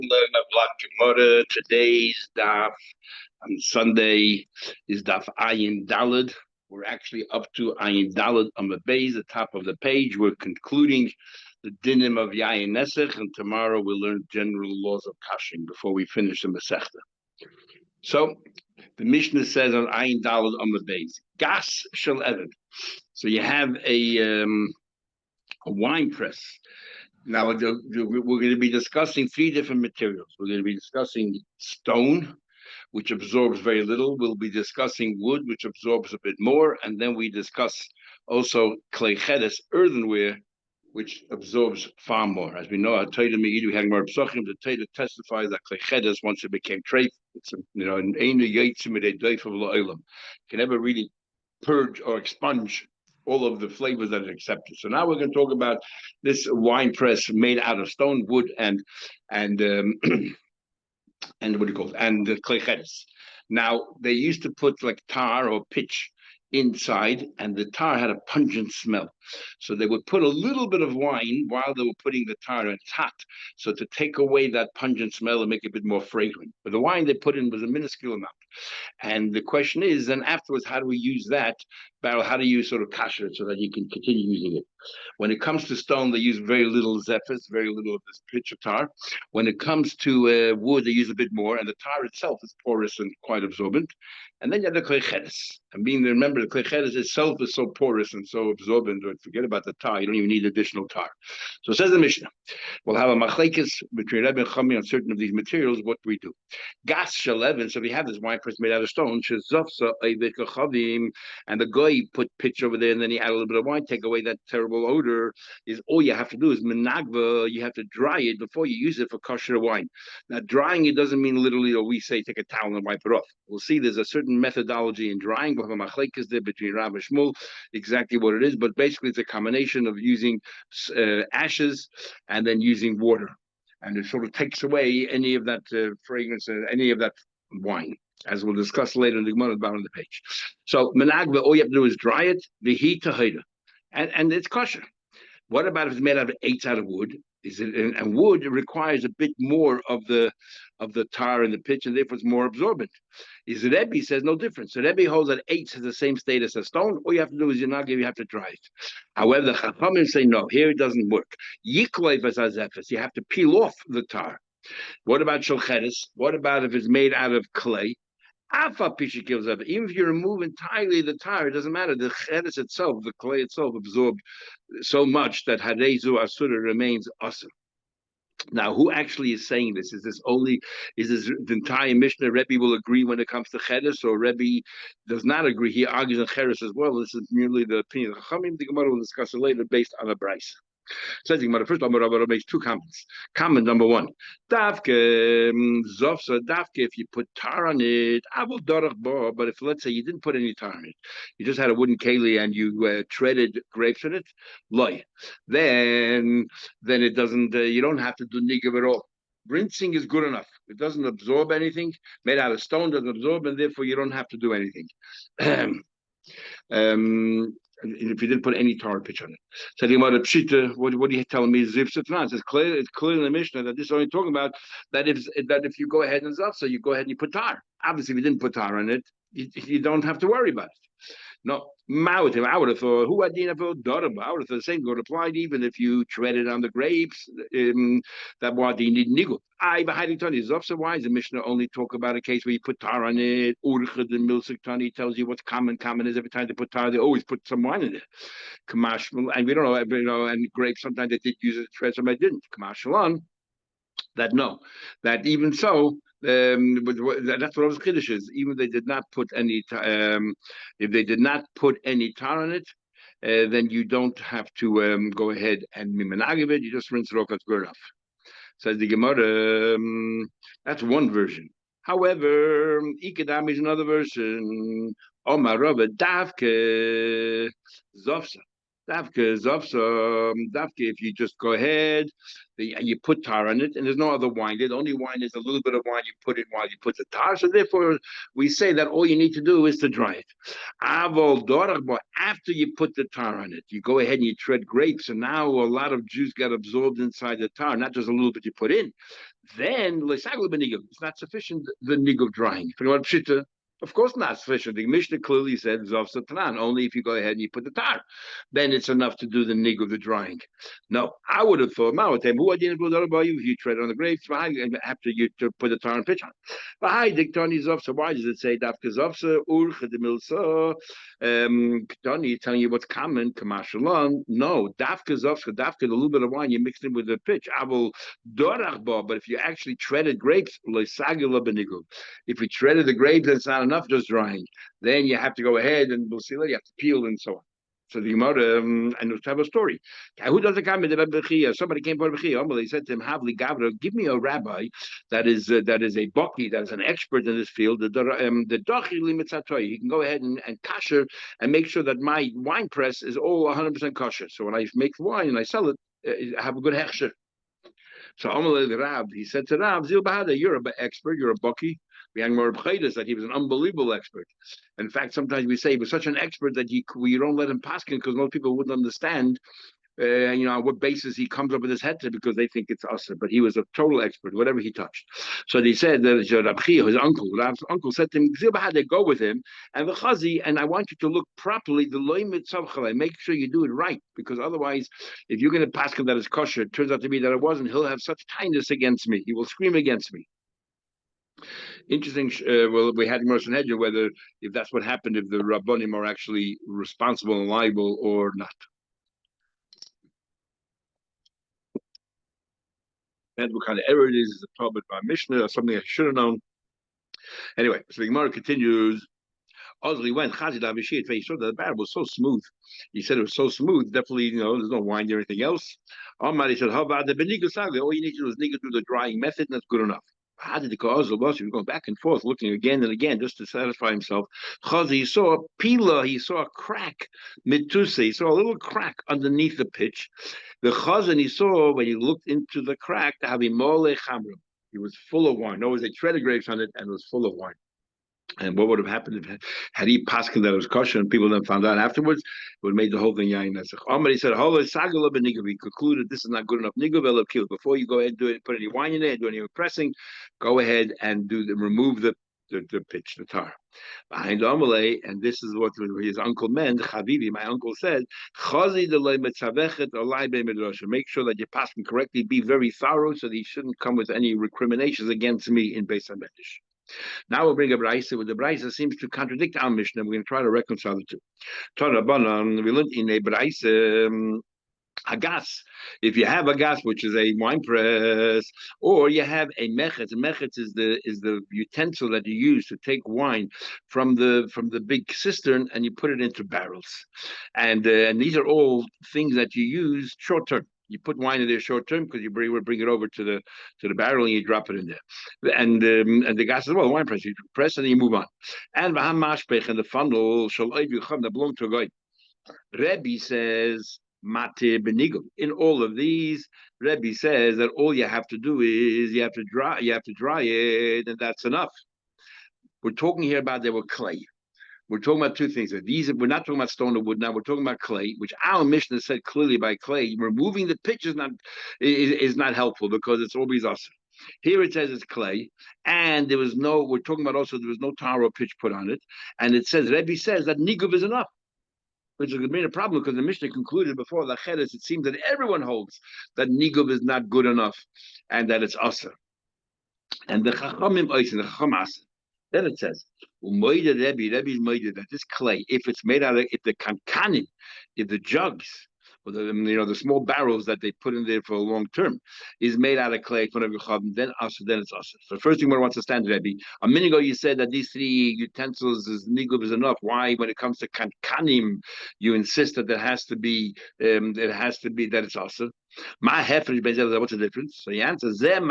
Learn a block Gemara. Today's daf on Sunday is daf Ayin Dalad. We're actually up to Ayin Dalad on the base, the top of the page. We're concluding the dinim of Yayin Nesach, and tomorrow we'll learn general laws of kashing before we finish the Masechta. So the Mishnah says on Ayin Dalad on the base, Gas Shel Eved. So you have a wine press. Now, we're going to be discussing three different materials. We're going to be discussing stone, which absorbs very little. We'll be discussing wood, which absorbs a bit more. And then we discuss also clay chedes, earthenware, which absorbs far more. As we know, we had more psachim. The Torah testifies that clay chedes, once it became treif, it's can never really purge or expunge all of the flavors that are accepted. So now we're going to talk about this wine press made out of stone, wood, and and what do you call it? And clay chedes. Now they used to put like tar or pitch inside, and the tar had a pungent smell. So they would put a little bit of wine while they were putting the tar, and it's hot, so to take away that pungent smell and make it a bit more fragrant. But the wine they put in was a minuscule amount. And the question is, then afterwards, how do we use that barrel? How do you sort of kasher it so that you can continue using it? When it comes to stone, they use very little zephyrs, very little of this pitch of tar. When it comes to wood, they use a bit more, and the tar itself is porous and quite absorbent. And then you have the clay chedes. And remember, the clay chedes itself is so porous and so absorbent, or forget about the tar, you don't even need additional tar. So it says the Mishnah, we'll have a machlekes between Rebbe and Chami on certain of these materials. What do we do? Gas shalevin, so we have this wine press made out of stone, shezofsa eivekachavim, and the guy put pitch over there, and then he add a little bit of wine, take away that terrible odor. Is all you have to do is menagva, you have to dry it before you use it for kosher wine. Now, drying it doesn't mean literally, or we say take a towel and wipe it off. We'll see there's a certain methodology in drying. We'll have a machlekes there between Rav and Shmuel, exactly what it is, but basically it's a combination of using ashes and then using water. And it sort of takes away any of that fragrance, any of that wine, as we'll discuss later in the Gemara about on the page. So menagva, all you have to do is dry it, v'hi tahida, and it's kosher. What about if it's made out of eights out of wood? And wood requires a bit more of the tar and the pitch, and therefore it's more absorbent. Is Rebbe says no difference. So Rebbe holds that eights has the same status as stone. All you have to do is you have to dry it. However, the Chachamim say no. Here it doesn't work. Yiklev as azefes. You have to peel off the tar. What about shalchedes? What about if it's made out of clay? Even if you remove entirely the tar, it doesn't matter. The chedes itself, the clay itself, absorbed so much that harezu asura remains awesome. Now, who actually is saying this? Is this the entire Mishnah? Rebbe will agree when it comes to chedes, or Rebbe does not agree? He argues on chedes as well. This is merely the opinion of Chachamim. The Gemara will discuss it later based on a brayso. Says the Gemara, first Rabbi makes two comments. Comment number one: Davke zofsa davke. If you put tar on it, avol dorach bo. But if, let's say, you didn't put any tar on it, you just had a wooden keli and you treaded grapes in it, loy, then it doesn't. You don't have to do nigav at all. Rinsing is good enough. It doesn't absorb anything. Made out of stone doesn't absorb, and therefore you don't have to do anything. If you didn't put any tar pitch on it. So the Gemara Pshita, what are you telling me? It's clear in the Mishnah that this is only talking about that if you go ahead and so you go ahead and you put tar. Obviously, if you didn't put tar on it, you don't have to worry about it. No, I would have thought who adina for daraba. I would have thought the same would apply even if you treaded on the grapes. That what you need nigel. I behind Tani Zofsa. Why does the Mishnah only talk about a case where you put tar on it? Urcha the Milsik Tani tells you what's common. Common is every time they put tar, they always put some wine in it. Kamash, and we don't know, and grapes sometimes they did use it to tread, sometimes didn't. Kamash Shalom. That even so. That's what Kiddush is. Even if they did not put any, if they did not put any tar on it, then you don't have to go ahead and mimenagiv it. You just rinse it off. That's good enough. Says the Gemara. That's one version. However, Ikadam is another version. Omar Rabba Davke Zofsa. Davke, if you just go ahead, you put tar on it, and there's no other wine. The only wine is a little bit of wine you put in while you put the tar. So therefore, we say that all you need to do is to dry it. After you put the tar on it, you go ahead and you tread grapes, and now a lot of juice got absorbed inside the tar, not just a little bit you put in. then it's not sufficient the nigub drying. If you want pshita, of course not sufficient. The Mishnah clearly said Zav Satanan. Only if you go ahead and you put the tar, then it's enough to do the nigub, the drying. No, I would have thought if you tread on the grapes after you to put the tar and pitch on. So why does it say Dafka Zavsa Urcha de Milsa? Tony telling you what's common, Kamashalon. No, Dafka Zavsa, Dafka, a little bit of wine, you mix it with the pitch. I will Dorachba, but if you actually shredded grapes, if we shredded the grapes, that's not enough just drying. Then you have to go ahead and we'll see later, you have to peel and so on. So the Gemara and have a story. Who does it come? Somebody came to Bechia. They said to him, "Havli Gavra, give me a rabbi that is a baki, that is an expert in this field. The dochi limitzatoy. He can go ahead and kosher and make sure that my wine press is all 100% kosher. So when I make wine and I sell it, I have a good hechsher." So Amalei Rab, he said to Rab, Zil Bahada, you're an expert, you're a baki. We had more that he was an unbelievable expert. In fact, sometimes we say he was such an expert that we don't let him paskin because most people wouldn't understand, on what basis he comes up with his head to, because they think it's us. But he was a total expert, whatever he touched. So they said that Rabchi, his uncle, Rab's uncle, said to him, Zil Bahada, go with him, and the chazi, and I want you to look properly, the loimit savchalai, make sure you do it right, because otherwise, if you're going to paskin that is kosher, it turns out to be that it wasn't, he'll have such kindness against me. He will scream against me. Interesting. Well, we had Merson Hedger whether if that's what happened, if the Rabbonim are actually responsible and liable or not. And what kind of error it is a problem by Mishnah or something I should have known. Anyway, so the Gemara continues. Ozli went Chazid Avishit. He saw that the batter was so smooth. He said it was so smooth. Definitely, there's no wine or anything else. Omar, he said, how about the beniga sagli? All you need to do is nigga through the drying method, and that's good enough. How did the cause of us? He was going back and forth, looking again and again, just to satisfy himself. Chazi, he saw a pila, he saw a crack, mituse, he saw a little crack underneath the pitch. The chazan he saw when he looked into the crack, to have mole chamrim. He was full of wine. In other words, they shredded grapes on it and it was full of wine. And what would have happened if had he paskin that it was kosher and people then found out afterwards? It would have made the whole thing yain nesach. He said, he concluded this is not good enough. Before you go ahead and do it, put any wine in it, do any pressing, go ahead and remove the pitch, the tar. Behind Amalei, and this is what his uncle meant, Chavivi, my uncle said, make sure that you pass him correctly, be very thorough so that he shouldn't come with any recriminations against me in Beis HaMikdash. Now we'll bring a brayse. With the brayse seems to contradict our Mishnah. We're going to try to reconcile the two. Tarabanan, we learned in a brayse a gas. If you have a gas, which is a wine press, or you have a mechetz. A mechetz is the utensil that you use to take wine from the big cistern and you put it into barrels. And these are all things that you use short term. You put wine in there short term because you bring it over to the barrel and you drop it in there. And the gas as well, the wine press, you press and then you move on. And the funnel that belong to a guy. Rebbe says mate benigum. In all of these, Rebbe says that all you have to do is you have to dry it, and that's enough. We're talking here about there were clay. We're talking about two things. We're not talking about stone or wood now. We're talking about clay, which our Mishnah said clearly by clay. Removing the pitch is not helpful because it's always us. Here it says it's clay, and we're talking about also there was no tar or pitch put on it, and it says Rebbe says that niguv is enough, which is going to be a problem because the Mishnah concluded before the Cheres, it seems that everyone holds that niguv is not good enough, and that it's asa. And the Chachamim ois and the Chacham asa. Then it says, Rebbe's that this clay, if it's made out of, if the kankanim, if the jugs, or the small barrels that they put in there for a long term, is made out of clay, then it's us. So the first thing we want to stand, Rebbe, a minute ago you said that these three utensils nigub is enough. Why, when it comes to kankanim, you insist that it has to be that it's us? My hefresh bezel, what's the difference? So the answer is by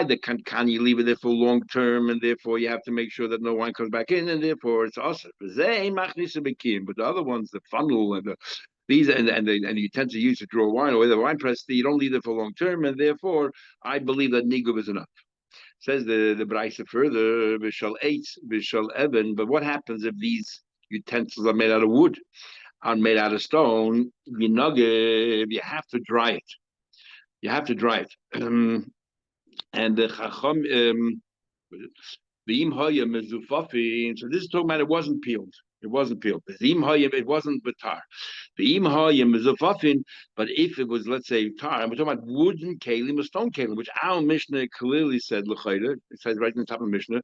the kankan you leave it there for long term, and therefore you have to make sure that no wine comes back in, and therefore it's also. But the other ones, the funnel and the utensil used to draw wine or the wine press, you don't leave it for long term, and therefore I believe that nigub is enough. Says the Braisa further, v'shal eitz, v'shal even. But what happens if these utensils are made out of wood? Are made out of stone, you have to dry it. You have to dry it. And the Chacham, the Imhoya Mezufafin. So this is talking about it wasn't peeled. It wasn't peeled. The Imhoya, it wasn't batar. The Imhoya Mezufafin, but if it was, let's say, tar, we're talking about wooden kalim or stone kalim, which our Mishnah clearly said, it says right in the top of the Mishnah,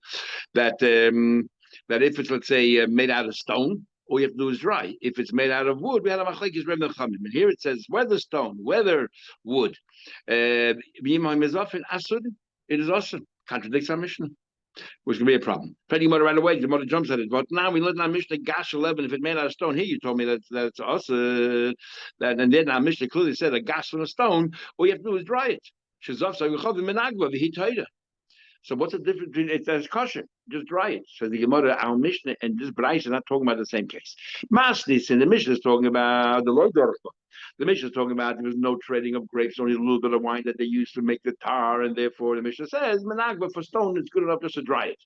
that if it's, let's say, made out of stone, all you have to do is dry. If it's made out of wood, we had a machlekes Reb Nechamim. And here it says whether stone, whether wood. It is awesome. Contradicts our Mishnah, which can be a problem. Pretty much right away, the mother jumps at it. But now we learn our Mishnah Gash 11. If it's made out of stone, here you told me that it's awesome. And then our Mishnah clearly said a Gash from a stone. All you have to do is dry it. So what's the difference between it as kosher? Just dry it. So the Gemara, our Mishnah, and this Bryce is not talking about the same case. Masnis in the Mishnah is talking about the Lord Dorfa. The Mishnah is talking about there was no trading of grapes, only a little bit of wine that they used to make the tar, and therefore the Mishnah says menagba for stone it's good enough just to dry it.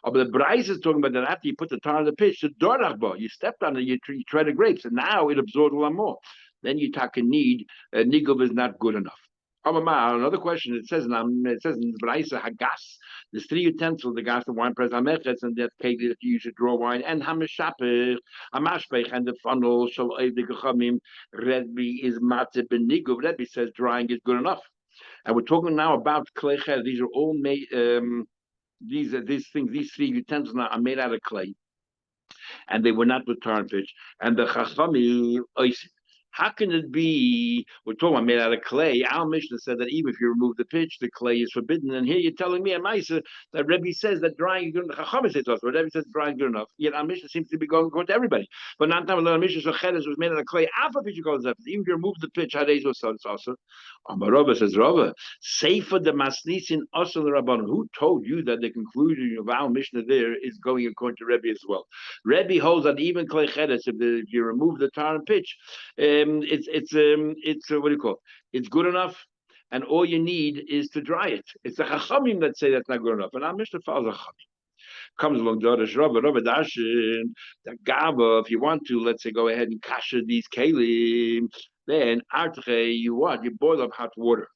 But the Bryce is talking about that after you put the tar in the pitch, the dorachba, you stepped on it, you tried the grapes, and now it absorbed a lot more. Then you take a need. Nigov is not good enough. Another question. It says in the Braisa Hagas. There's 3 utensils: the gas, the wine press, hamechetz, and that cake that you use to draw wine, and hameshapech, hamashpech, and the funnel. Shal the gechamim. Rebbe is matze benigov. Rebbe says drying is good enough. And we're talking now about kleicher. These are all made. These things. These 3 utensils now are made out of clay, and they were not with tar and pitch. And the chachamim. How can it be? We're talking about made out of clay. Our Mishnah said that even if you remove the pitch, the clay is forbidden. And here you're telling me, Maisa, that Rebbe says that drying is good enough. Chacham says to us, but Rebbe says drying is good enough. Yet our Mishnah seems to be going to everybody. But not time our Mishnah was made out of clay. Alpha pitch goes up. Even if you remove the pitch, how days was also. Rava says, Rava, Sefer the Masnisin Asal Rabban. Who told you that the conclusion of our Mishnah there is going according to Rebbe as well? Rebbe holds that even clay chedes, if you remove the tar and pitch, it's what do you call it? It's good enough, and all you need is to dry it. It's the chachamim that say that's not good enough, and our Mishnah follows a chachamim. Comes along the other Rabba Dashin, the Gaba. If you want to, let's say, go ahead and kasher these kalim, then artche, you boil up hot water.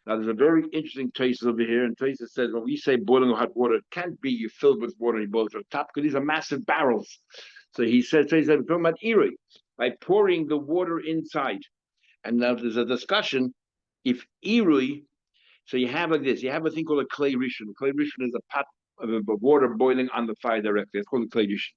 Now there's a very interesting taste over here, and taste says when we say boiling of hot water, it can't be you filled with water and you boil it to the top because these are massive barrels. So he says we're talking about iri, by pouring the water inside. And now there's a discussion if irui, so you have like this, you have a thing called a clay rishon. Clay rishon is a pot of water boiling on the fire directly. It's called a clay rishon.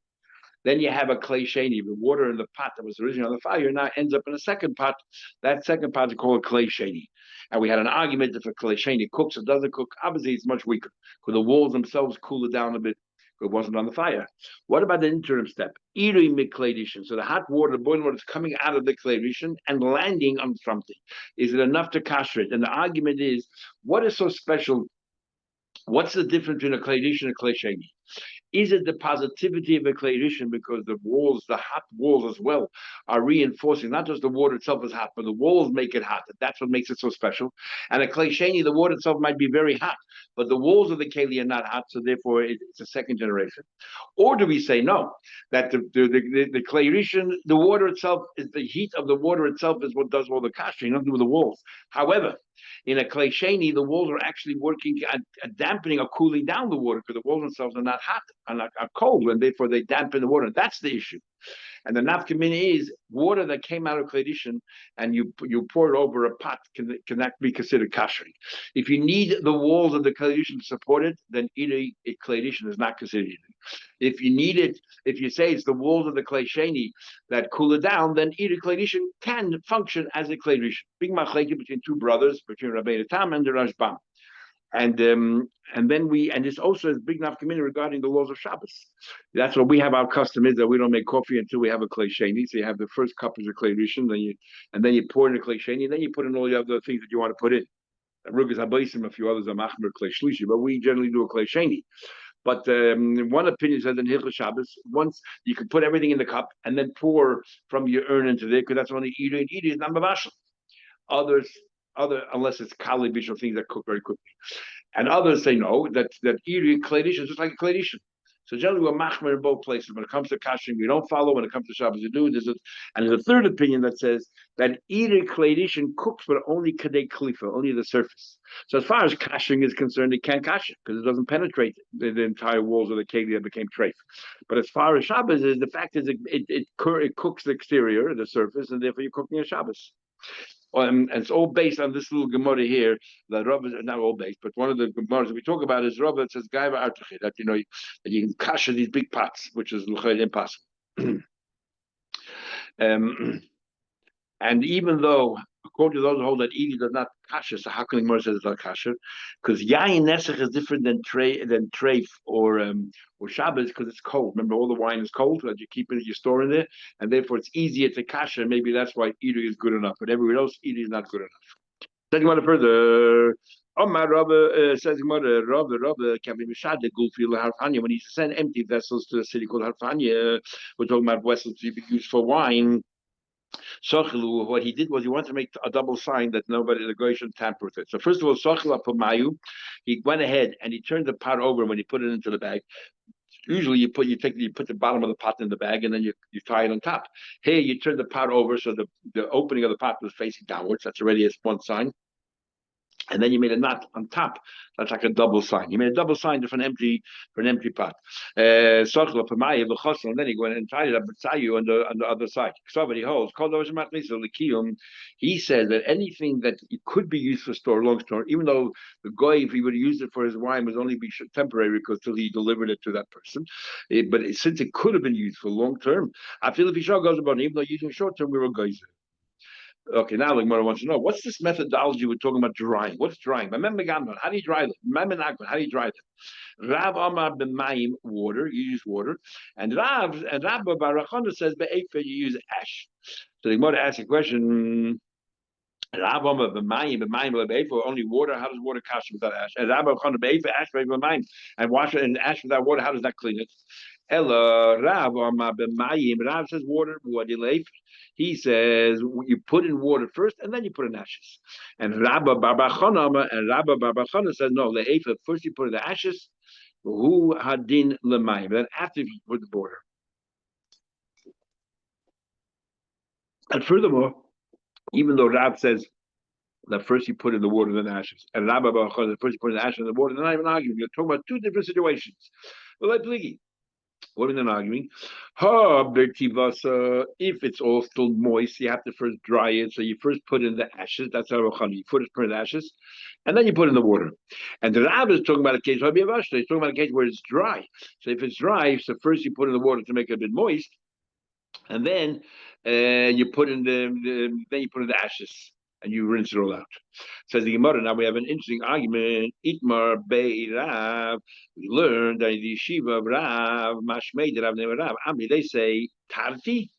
Then you have a clay sheni, the water in the pot that was originally on the fire now ends up in a second pot. That second pot is called clay sheni. And we had an argument if a clay sheni cooks or doesn't cook. Obviously, it's much weaker because the walls themselves cool it down a bit. It wasn't on the fire. What about the interim step? Iri mikledishin. So the hot water, the boiling water is coming out of the kledishin and landing on something. Is it enough to kasher it? And the argument is, what is so special? What's the difference between a kledishin and a clay sheni? Is it the positivity of a clay rishon because the walls, the hot walls as well, are reinforcing, not just the water itself is hot, but the walls make it hot. That's what makes it so special. And a clay sheni, the water itself might be very hot, but the walls of the keli are not hot, so therefore it's a second generation. Or do we say no, that the clay rishon, the water itself, is the heat of the water itself is what does all the kashering, nothing to do with the walls. However, in a clay sheni, the walls are actually working at dampening or cooling down the water because the walls themselves are not hot, are cold, and therefore they dampen the water. That's the issue. And the nafkamina is water that came out of kledishin and you pour it over a pot can that be considered kashering. If you need the walls of the kledishin to support it, then eating kledishin is not considered eating. If you need it, if you say it's the walls of the clay sheni that cool it down, then eating kledishin can function as a kledishin. Big machlekes between 2 brothers, between Rabbeinu Tam and the Rashbam. And this also is big enough community regarding the laws of Shabbos. That's what we have. Our custom is that we don't make coffee until we have a clay sheni. So you have the first cup is a clay rishon, then you pour in a clay sheni, and then you put in all the other things that you want to put in. Rugas habaysim, a few others are machmer clay shlishi, but we generally do a clay sheni. But one opinion says in Hilchos Shabbos, once you can put everything in the cup and then pour from your urn into there, because that's only eater and eater is not mavashal. Unless it's kali bishul things that cook very quickly, and others say no, that iri kledishin is just like a kledishin. So generally, we're machmer in both places. When it comes to kashering, we don't follow. When it comes to Shabbos, you do. And there's a third opinion that says that either kleidish cooks, but only kadei klifa, only the surface. So as far as kashering is concerned, it can't kasher because it doesn't penetrate the entire walls of the keli that became treif. But as far as Shabbos is, the fact is it cooks the exterior, the surface, and therefore you're cooking a Shabbos. And it's all based on this little Gemara here. That Rabbi, not all based, but one of the Gemaras we talk about is Rabbi. It says Gaiva Artachi, that that you can kasher these big pots, which is impossible. And even though, according to those who hold that Edie does not kasher, so how can the Gemara say it's not kasher? Because Yain Nesach is different than treif or Shabbos because it's cold. Remember, all the wine is cold that you keep it, you store in there, and therefore it's easier to kasher. Maybe that's why Edie is good enough, but everywhere else Edie is not good enough. Then you want to further. Omar Rabba says Rabba can be mishad the gulfi harfanya when he sent empty vessels to a city called Harfanya. We're talking about vessels to be used for wine. Sochilu, what he did was he wanted to make a double sign that nobody, the guy shouldn't tamper with it. So first of all, Sochilu Pamayu, he went ahead and he turned the pot over when he put it into the bag. Usually you put the bottom of the pot in the bag and then you tie it on top. Here you turn the pot over so the opening of the pot was facing downwards. That's already one sign. And then you made a knot on top. That's like a double sign. You made a double sign for an empty pot. And then he went and tied it up beside you on the other side. Somebody holds. He says that anything that it could be used for store, long store, even though the guy, if he would have used it for his wine, was only be temporary because till he delivered it to that person. But since it could have been used for long term, I feel if he goes about it, even though using short term, we were guys. Okay, now the Gemara wants to know what's this methodology we're talking about drying? What's drying? How do you dry them? How do you dry them? Rav Amar b'mayim, water. You use water, and Rav Barachona says be'efer you use ash. So the Gemara asks a question. Rav Amar b'mayim be'efer only water. How does water cash without ash? And Rav Barachona be'efer ash b'mayim and wash it in ash without water. How does that clean it? Ella Rav Amar b'mayim. Rav says water. What he says you put in water first and then you put in ashes. And Rabba Barbachana says no, le'efa, first you put in the ashes, who hadin lemayim, then after you put the water. And furthermore, even though Rab says that first you put in the water then ashes, and Rabba Barbachana first you put in the ashes and the water, they're not even arguing. You're talking about two different situations. Well, like Pligi. What are they arguing? If it's all still moist, you have to first dry it. So you first put in the ashes. That's how you put in the ashes, and then you put in the water. And the Rab is talking about a case. He's talking about a case where it's dry. So if it's dry, so first you put in the water to make it a bit moist, and then you put in the ashes. And you rinse it all out. Says the Gemara. Now we have an interesting argument. Itmar Bei Rav. We learned that in the yeshiva of Rav, Mashmei Rav Never Rav. Amri, they say Tarti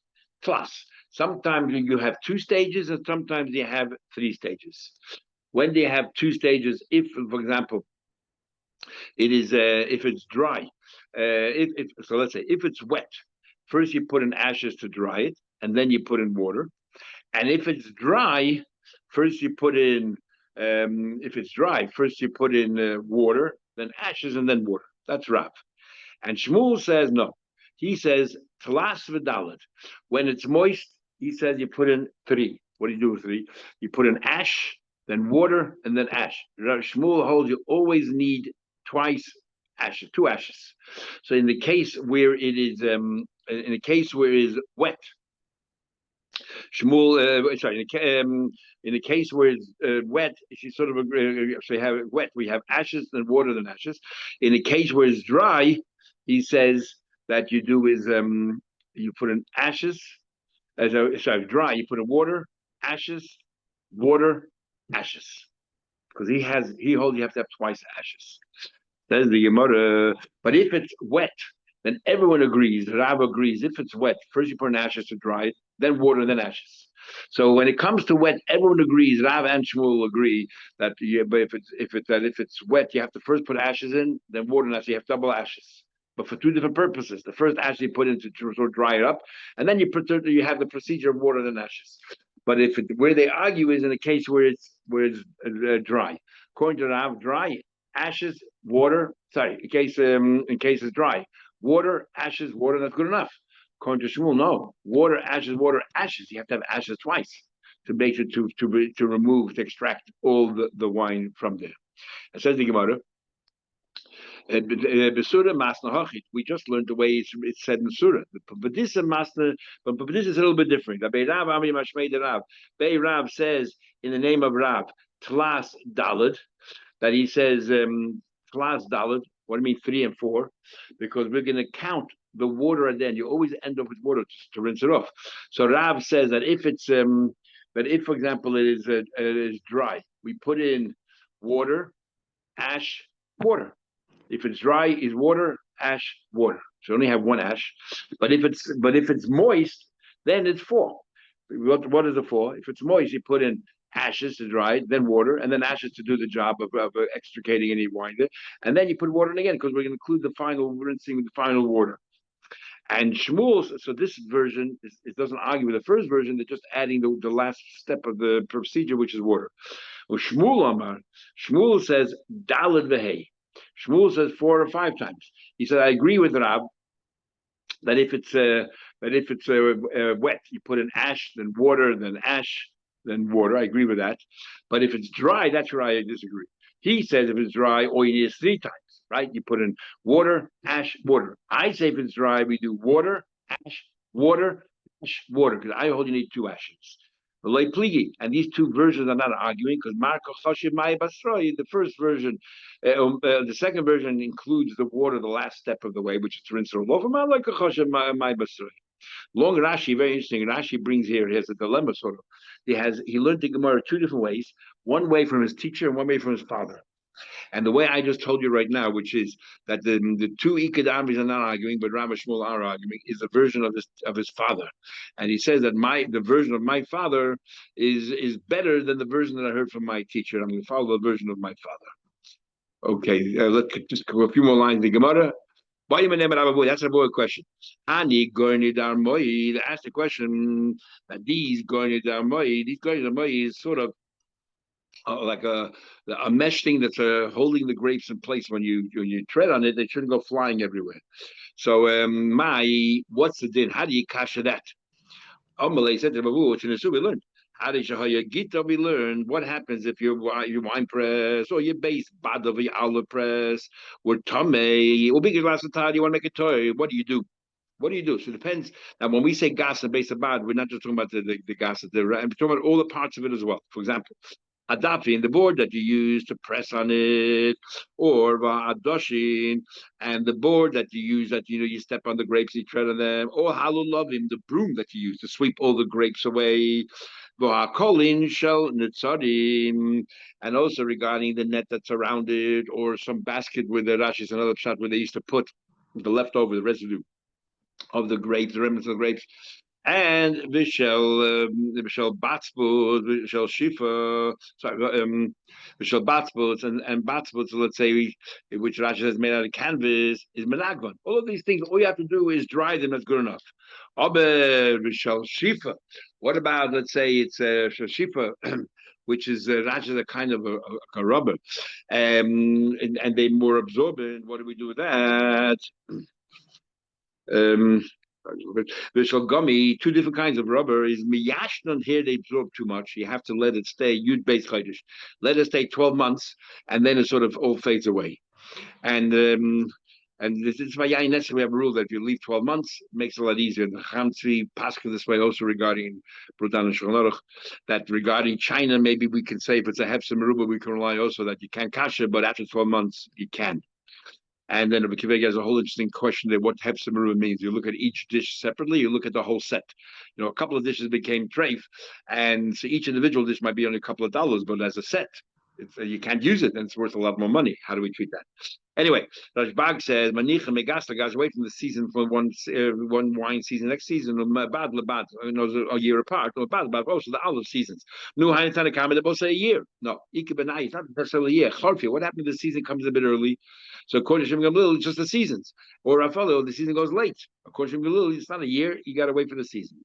plus. Sometimes you have two stages, and sometimes you have three stages. When they have two stages, if, for example, it is if it's dry, so let's say if it's wet, first you put in ashes to dry it, and then you put in water. And if it's dry, first you put in, if it's dry, first you put in water, then ashes, and then water. That's Rav. And Shmuel says no. He says, Tlas v'dalet. When it's moist, he says you put in three. What do you do with three? You put in ash, then water, and then ash. Shmuel holds you always need twice ashes, two ashes. So in the case where it is, wet, Shmuel, in the case where it's wet, she sort of so you have it wet. We have ashes and water than ashes. In the case where it's dry, he says that you do is you put in ashes. Dry, you put in water, ashes, water, ashes. Because he holds you have to have twice ashes. That's the Gemara. But if it's wet, then everyone agrees. Rav agrees. If it's wet, first you put in ashes to dry it, then water, then ashes. So when it comes to wet, everyone agrees. Rav and Shmuel agree that but if it's wet, you have to first put ashes in, then water, and ashes. You have double ashes, but for two different purposes. The first ash you put in to sort of dry it up, and then you have the procedure of water and ashes. But where they argue is in a case where it's dry. According to Rav, dry ashes, water. Sorry, in case it's dry, water, ashes, water. That's good enough. According to Shmuel, no, water, ashes. You have to have ashes twice to make it to remove to extract all the wine from there. It says the Gemara. We just learned the way it's said in the surah. But this is a little bit different. Rav says in the name of Rav, Tlas Dalad, that he says Tlas Dalad. What do you mean 3 and 4? Because we're going to count the water at the end. You always end up with water to rinse it off. So Rav says that if it's for example, it is dry, we put in water, ash, water. If it's dry, is water, ash, water. So you only have one ash. But if it's moist, then it's 4. What is it for? If it's moist, you put in ashes to dry it, then water, and then ashes to do the job of extricating any wine there. And then you put water in again, because we're going to include the final rinsing with the final water. And Shmuel, so this version, it doesn't argue with the first version, they're just adding the last step of the procedure, which is water. Well, Shmuel says, Dalad Vehei. Shmuel says 4 or 5 times. He said, I agree with Rab that if it's wet, you put in ash, then water, then ash, then water. I agree with that. But if it's dry, that's where I disagree. He says if it's dry, all you need is 3 times, right? You put in water, ash, water. I say if it's dry, we do water, ash, water, because I hold you need 2 ashes. And these 2 versions are not arguing because the first version, the second version includes the water, the last step of the way, which is to rinse it off. Long Rashi, very interesting. Rashi brings here, he has a dilemma sort of. He learned the Gemara 2 different ways, one way from his teacher and one way from his father. And the way I just told you right now, which is that the 2 Ikadamis are not arguing, but Rav Shmuel are arguing, is a version of his father. And he says that the version of my father is better than the version that I heard from my teacher. I'm going to follow the version of my father. Okay, let's just go a few more lines. The Gemara. That's a boy question. Ani Gorni Darmoi asked the question that these Gorni Darmoi is sort of like a mesh thing that's holding the grapes in place. When you tread on it, they shouldn't go flying everywhere. So what's the din? How do you kasha that? Amalei said to Babu, which in the we learned. How did Gita we learn what happens if your wine press or your base badavi olive press or tame or big glass of tide, you want to make a toy? What do you do? What do you do? So it depends. Now, when we say gas and base of bad, we're not just talking about the gas, we're talking about all the parts of it as well. For example, adapting the board that you use to press on it, or adoshin, and the board that you use that you step on the grapes, you tread on them, or halulavim, the broom that you use to sweep all the grapes away. And also regarding the net that's around it, or some basket with the rashis, another shot where they used to put the leftover, the residue of the grapes, the remnants of the grapes. And Vishel Batzbut, Vishel Shifa, Vishel Batzbut, and Batzbut, let's say, which Rashi has made out of canvas, is Menagvan. All of these things, all you have to do is dry them, that's good enough. Vishel Shifa. What about, let's say, it's Shifa, which is Rashi is a kind of a rubber, and they're more absorbent. What do we do with that? Vishal gummy, 2 different kinds of rubber is miyashnon. Here they absorb too much. You have to let it stay. Yud beis chodesh. Let it stay 12 months, and then it sort of all fades away. And this is why we have a rule that if you leave 12 months, it makes it a lot easier. The Chamtri Pascha this way also regarding Brutan and Shulchan Aruch, that regarding China, maybe we can say if it's a hefsem meruba, we can rely also that you can kasha, but after 12 months you can. And then Rabbi Kiva has a whole interesting question there, what hefsem meruba means. You look at each dish separately, you look at the whole set. A couple of dishes became treif, and so each individual dish might be only a couple of dollars, but as a set, you can't use it, and it's worth a lot more money. How do we treat that? Anyway, Rashbag says, "Manicha megasta guys wait from the season for one wine season. Next season, bad lebad, a year apart. Or bad also the olive seasons. No ha'intan kama they both say a year. No, ikabenai it's not necessarily a year. Chorfia. What happened if the season comes a bit early? So according to Shem Gamliel, it's just the seasons. Or Rafalo, the season goes late. According to Shem Gamliel, it's not a year. You got to wait for the season.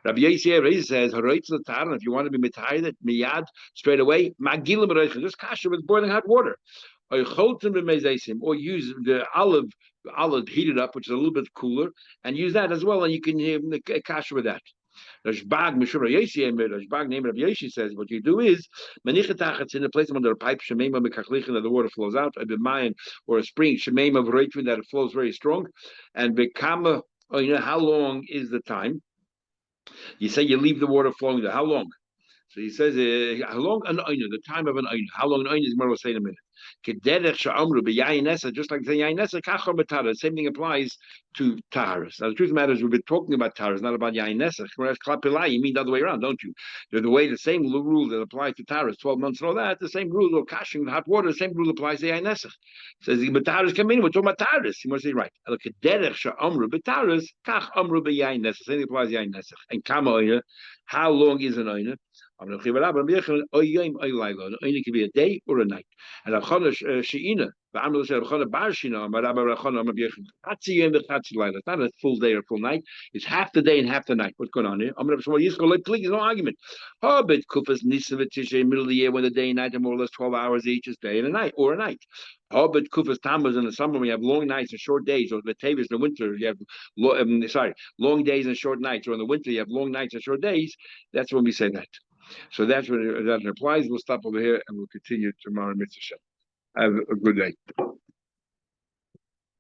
Rabbi Yossi says, if you want to be mitayin miyad straight away, just kasher with boiling hot water. Or use the olive olive, heat it up, which is a little bit cooler, and use that as well, and you can kasher with that. Rashbag Mishra Yeshi Rashbag name of Yeshi says what you do is manichatach in a place under a pipe shemema mekachlichin that the water flows out, a b'mayin or a spring shemema v'reitvin that it flows very strong, and bekama. Oh, how long is the time? You say you leave the water flowing there. How long? So he says, how long an oina, the time of an oina, how long an oina is more will say in a minute. Kederech sha'amru b'yayinesa, just like the yayinesa, kachar b'tara. Same thing applies to taharas. Now the truth of the matter is we've been talking about taharas, not about yayinesa. Whereas klapilai, you mean the other way around, don't you? The way the same rule that applies to taharas, 12 months and all that, the same rule of kashing the hot water, the same rule applies to yayinesa. Says but taharas come in, we're talking about taharas. You must say right. Kederech sha'amru b'taharas, kach amru b'yayinesa. Same thing applies to yayinesa. And kama oina, how long is an oina? It could be a day or a night. And Sheina, it's not a full day or full night. It's half the day and half the night. What's going on here? There's no argument. But Kufas Nisavatish, middle of the year when the day and night are more or less 12 hours each, is day and a night or a night. But Kufas Tamas in the summer, we have long nights and short days, or the Tavis in the winter, you have long days and short nights, or in the winter, you have long nights and short days. That's when we say that. So that's what that applies. We'll stop over here and we'll continue tomorrow, Mr. Shem. Have a good day.